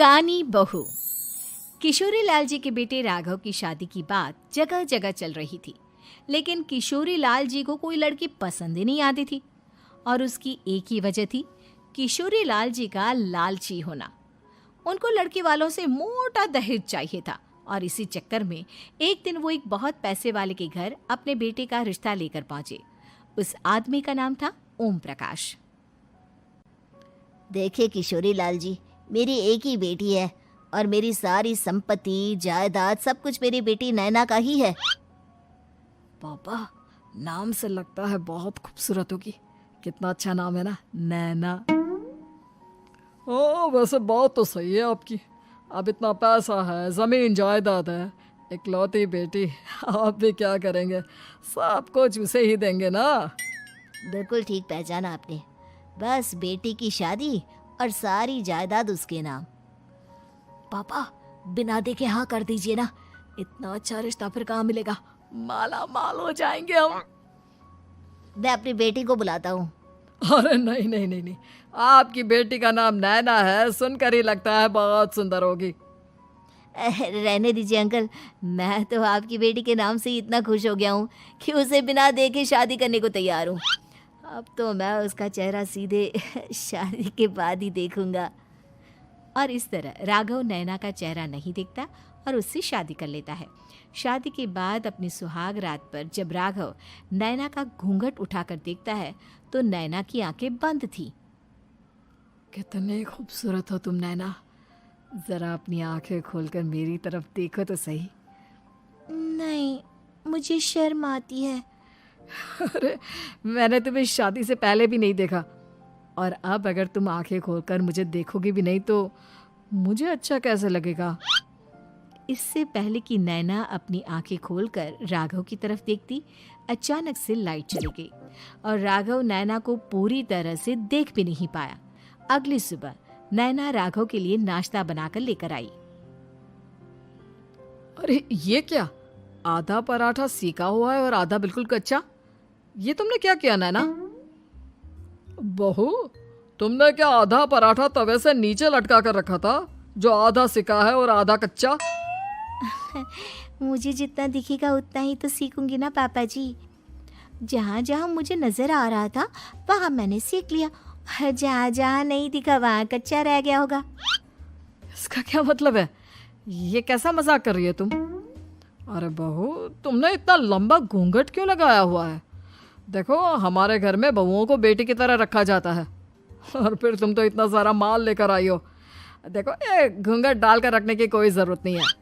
कानी बहू। किशोरी लाल जी के बेटे राघव की शादी की बात जगह जगह चल रही थी, लेकिन किशोरी लाल जी को कोई लड़की पसंद ही नहीं आती थी। और उसकी एक ही वजह थी, किशोरी लाल जी का लालची होना। उनको लड़की वालों से मोटा दहेज चाहिए था और इसी चक्कर में एक दिन वो एक बहुत पैसे वाले के घर अपने बेटे का रिश्ता लेकर पहुंचे। उस आदमी का नाम था ओम प्रकाश। देखिए किशोरी लाल जी, मेरी एक ही बेटी है और मेरी सारी संपत्ति जायदाद सब कुछ मेरी बेटी नैना का ही है। पापा, नाम से लगता है बहुत खूबसूरत होगी। कितना अच्छा नाम है ना, नैना। ओ, वैसे बात तो सही है आपकी। अब इतना पैसा है, जमीन जायदाद है, इकलौती बेटी, आप भी क्या करेंगे? सब कुछ उसे ही देंगे ना। बिल्कुल ठीक पहचाना आपने। बस बेटी की शादी और सारी जायदाद उसके नाम। पापा, बिना देखे हाँ कर दीजिए ना। इतना अच्छा रिश्ता फिर कहाँ मिलेगा? माला माल हो जाएंगे हम। मैं अपनी बेटी को बुलाता हूँ। अरे नहीं नहीं नहीं नहीं, आपकी बेटी का नाम नैना है, सुनकर ही लगता है बहुत सुंदर होगी। रहने दीजिए अंकल, मैं तो आपकी बेटी के नाम से ही इतना खुश हो गया हूँ कि उसे बिना देखे शादी करने को तैयार हूँ। अब तो मैं उसका चेहरा सीधे शादी के बाद ही देखूंगा। और इस तरह राघव नैना का चेहरा नहीं देखता और उससे शादी कर लेता है। शादी के बाद अपनी सुहाग रात पर जब राघव नैना का घूंघट उठाकर देखता है तो नैना की आंखें बंद थी। कितने खूबसूरत हो तुम नैना, जरा अपनी आंखें खोलकर मेरी तरफ देखो तो सही। नहीं, मुझे शर्म आती है। अरे, मैंने तुम्हें शादी से पहले भी नहीं देखा, और अब अगर तुम आंखें खोलकर मुझे देखोगी भी नहीं तो मुझे अच्छा कैसे लगेगा? इससे पहले कि नैना अपनी आंखें खोलकर राघव की तरफ देखती, अचानक से लाइट चली गई और राघव नैना को पूरी तरह से देख भी नहीं पाया। अगली सुबह नैना राघव के लिए नाश्ता बनाकर लेकर आई। अरे ये क्या, आधा पराठा सेका हुआ है और आधा बिल्कुल कच्चा। ये तुमने क्या किया नैना? बहू, तुमने क्या आधा पराठा तवे से नीचे लटका कर रखा था, जो आधा सिका है और आधा कच्चा? मुझे जितना दिखेगा उतना ही तो सीखूंगी ना पापा जी। जहाँ जहाँ मुझे नजर आ रहा था वहाँ मैंने सीख लिया, जहाँ जहाँ नहीं दिखा वहाँ कच्चा रह गया होगा। इसका क्या मतलब है? ये कैसा मजाक कर रही है तुम? अरे बहू, तुमने इतना लंबा घूंघट क्यों लगाया हुआ है? देखो, हमारे घर में बहुओं को बेटी की तरह रखा जाता है, और फिर तुम तो इतना सारा माल लेकर आई हो। देखो, ये घूंघट डालकर रखने की कोई ज़रूरत नहीं है।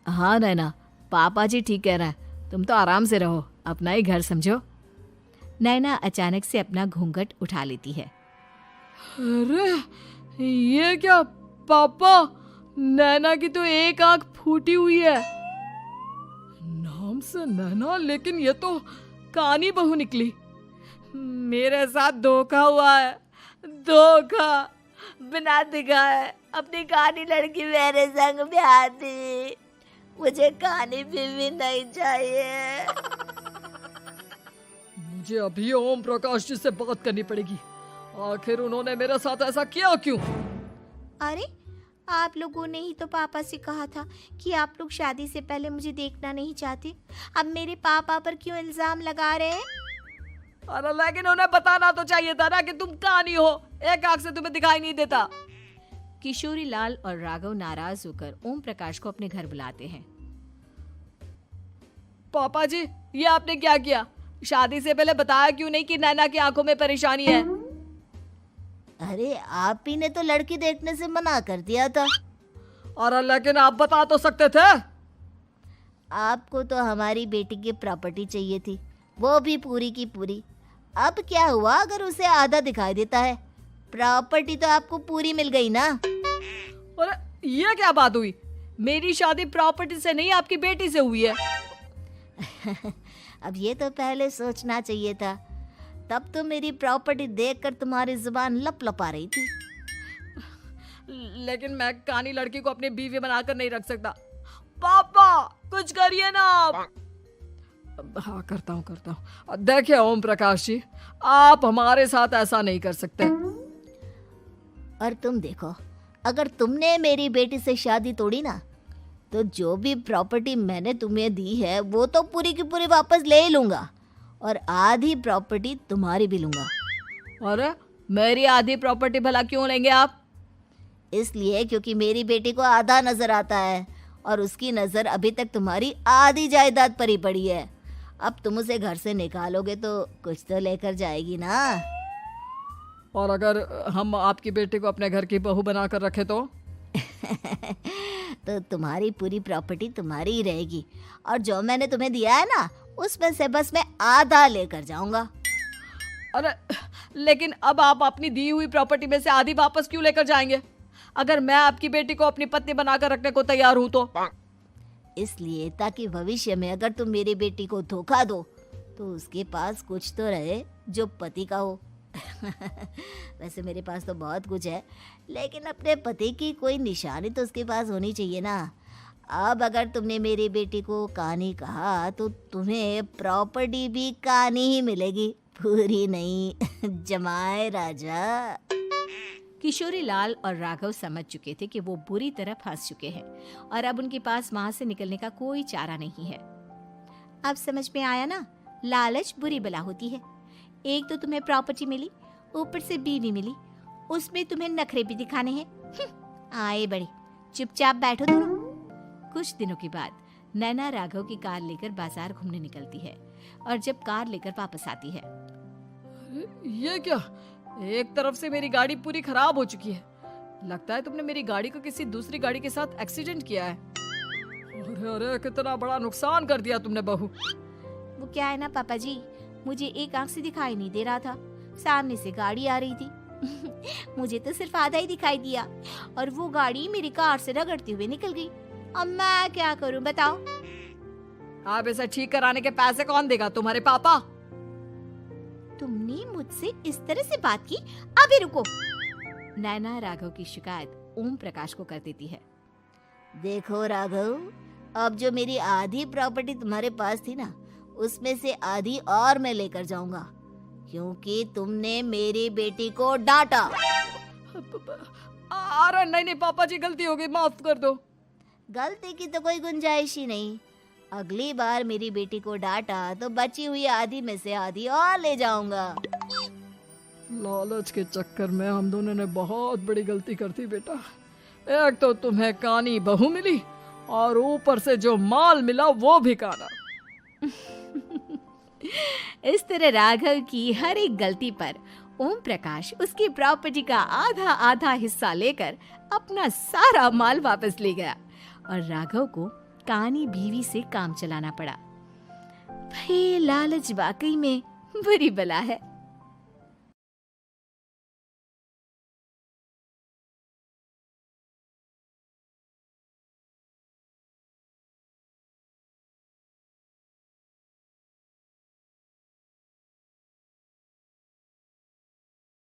हाँ नैना, पापा जी ठीक कह रहे हैं, तुम तो आराम से रहो, अपना ही घर समझो। नैना अचानक से अपना घूंघट उठा लेती है। अरे ये क्या पापा, नैना की तो एक आंख फूटी हुई है। नाम से नैना, लेकिन ये तो कानी बहू निकली। मेरे साथ धोखा हुआ है, धोखा। बिना दिखाए अपनी कानी लड़की मेरे संग ब्याह दी। मुझे कानी भी नहीं चाहिए। मुझे अभी ओम प्रकाश जी से बात करनी पड़ेगी। आखिर उन्होंने मेरे साथ ऐसा किया क्यों? अरे, आप लोगों ने ही तो पापा से कहा था कि आप लोग शादी से पहले मुझे देखना नहीं चाहते। अब मेरे पापा पर क्यों इल्जाम लगा रहे हैं? अरे लेकिन उन्हें बताना तो चाहिए था ना कि तुम कानी हो, एक आंख से तुम्हें दिखाई नहीं देता। किशोरी लाल और राघव नाराज होकर ओम प्रकाश को अपने घर बुलाते हैं। पापा जी, ये आपने क्या किया? शादी से पहले बताया क्यों नहीं कि नैना की आंखों में परेशानी है? अरे, आप ही ने तो लड़की देखने से मना कर दिया था। और लेकिन आप बता तो सकते थे। आपको तो हमारी बेटी की प्रॉपर्टी चाहिए थी, वो भी पूरी की पूरी। अब क्या हुआ अगर उसे आधा दिखाई देता है? प्रॉपर्टी तो आपको पूरी मिल गई ना। अरे ये क्या बात हुई? मेरी शादी प्रॉपर्टी से नहीं, आपकी बेटी से हुई है। अब ये तो पहले सोचना चाहिए था, तब तो मेरी प्रॉपर्टी देखकर तुम्हारी जुबान लप लपा रही थी। लेकिन मैं कानी लड़की को अपनी बीवी बनाकर नहीं रख सकता। पापा, कुछ करिए ना आप। हाँ, करता हूँ। देखिए ओम प्रकाश जी, आप हमारे साथ ऐसा नहीं कर सकते। और तुम देखो, अगर तुमने मेरी बेटी से शादी तोड़ी ना, तो जो भी प्रॉपर्टी मैंने तुम्हें दी है वो तो पूरी की पूरी वापस ले ही लूँगा, और आधी प्रॉपर्टी तुम्हारी भी लूँगा। अरे मेरी आधी प्रॉपर्टी भला क्यों लेंगे आप? इसलिए क्योंकि मेरी बेटी को आधा नजर आता है और उसकी नज़र अभी तक तुम्हारी आधी जायदाद पर ही पड़ी है। अब तुम उसे घर से निकालोगे तो कुछ तो लेकर जाएगी ना। और अगर हम आपकी बेटी को अपने घर की बहू बना कर रखे तो? तो तुम्हारी पूरी प्रॉपर्टी तुम्हारी ही रहेगी, और जो मैंने तुम्हें दिया है ना, उसमें से बस मैं आधा लेकर जाऊंगा। अरे लेकिन अब आप अपनी दी हुई प्रॉपर्टी में से आधी वापस क्यों लेकर जाएंगे? अगर मैं आपकी बेटी को अपनी पत्नी बनाकर रखने को तैयार हूं तो? इसलिए ताकि भविष्य में अगर तुम मेरी बेटी को धोखा दो तो उसके पास कुछ तो रहे जो पति का हो। वैसे मेरे पास तो बहुत कुछ है, लेकिन अपने पति की कोई निशानी तो उसके पास होनी चाहिए ना। अब अगर तुमने मेरी बेटी को कहानी कहा तो तुम्हें प्रॉपर्टी भी कहानी ही मिलेगी, पूरी नहीं। जमाए राजा। किशोरी लाल और राघव समझ चुके थे कि वो बुरी तरह फंस चुके हैं और अब उनके पास वहां से निकलने का कोई चारा नहीं है। अब समझ में आया ना, लालच बुरी बला होती है। एक तो तुम्हें प्रॉपर्टी मिली, ऊपर से बीवी मिली, उसमें तुम्हें नखरे भी दिखाने हैं। आए बड़े, चुपचाप बैठो दोनों। कुछ दिनों के बाद नैना राघव की कार लेकर बाजार घूमने निकलती है और जब कार लेकर वापस आती है, ये क्या? एक तरफ से मेरी गाड़ी पूरी खराब हो चुकी है। लगता है तुमने मेरी गाड़ी को किसी दूसरी गाड़ी के साथ एक्सीडेंट किया है। अरे अरे कितना बड़ा नुकसान कर दिया तुमने बहू। वो क्या है ना पापा जी, मुझे एक आंख से दिखाई नहीं दे रहा था, सामने से गाड़ी आ रही थी। मुझे तो सिर्फ आधा ही दिखाई दिया और वो गाड़ी मेरी कार से रगड़ते हुए निकल गई। अब मैं क्या करूं बताओ? आप इसे ठीक कराने के पैसे कौन देगा? तुम्हारे पापा। तुमने मुझसे इस तरह से बात की? अभी रुको। नैना राघव की शिकायत ओम प्रकाश को कर देती है। देखो राघव, अब जो मेरी आधी प्रॉपर्टी तुम्हारे पास थी ना, उसमें से आधी और मैं लेकर जाऊंगा, क्योंकि तुमने मेरी बेटी को डांटा। अरे नहीं नहीं पापा जी, गलती हो गई, माफ कर दो। गलती की तो कोई गुंजाइश ही नहीं। अगली बार मेरी बेटी को डांटा तो बची हुई आधी में से आधी और ले जाऊंगा। लालच के चक्कर में हम दोनों ने बहुत बड़ी गलती कर दी बेटा। एक तो तुम्हें कानी बहू मिली और ऊपर से जो माल मिला वो भी काना। इस तरह राघव की हर एक गलती पर ओम प्रकाश उसकी प्रॉपर्टी का आधा आधा हिस्सा लेकर अपना सारा माल वापस ले गया और राघव को कानी बीवी से काम चलाना पड़ा। भाई लालच वाकई में बुरी बला है।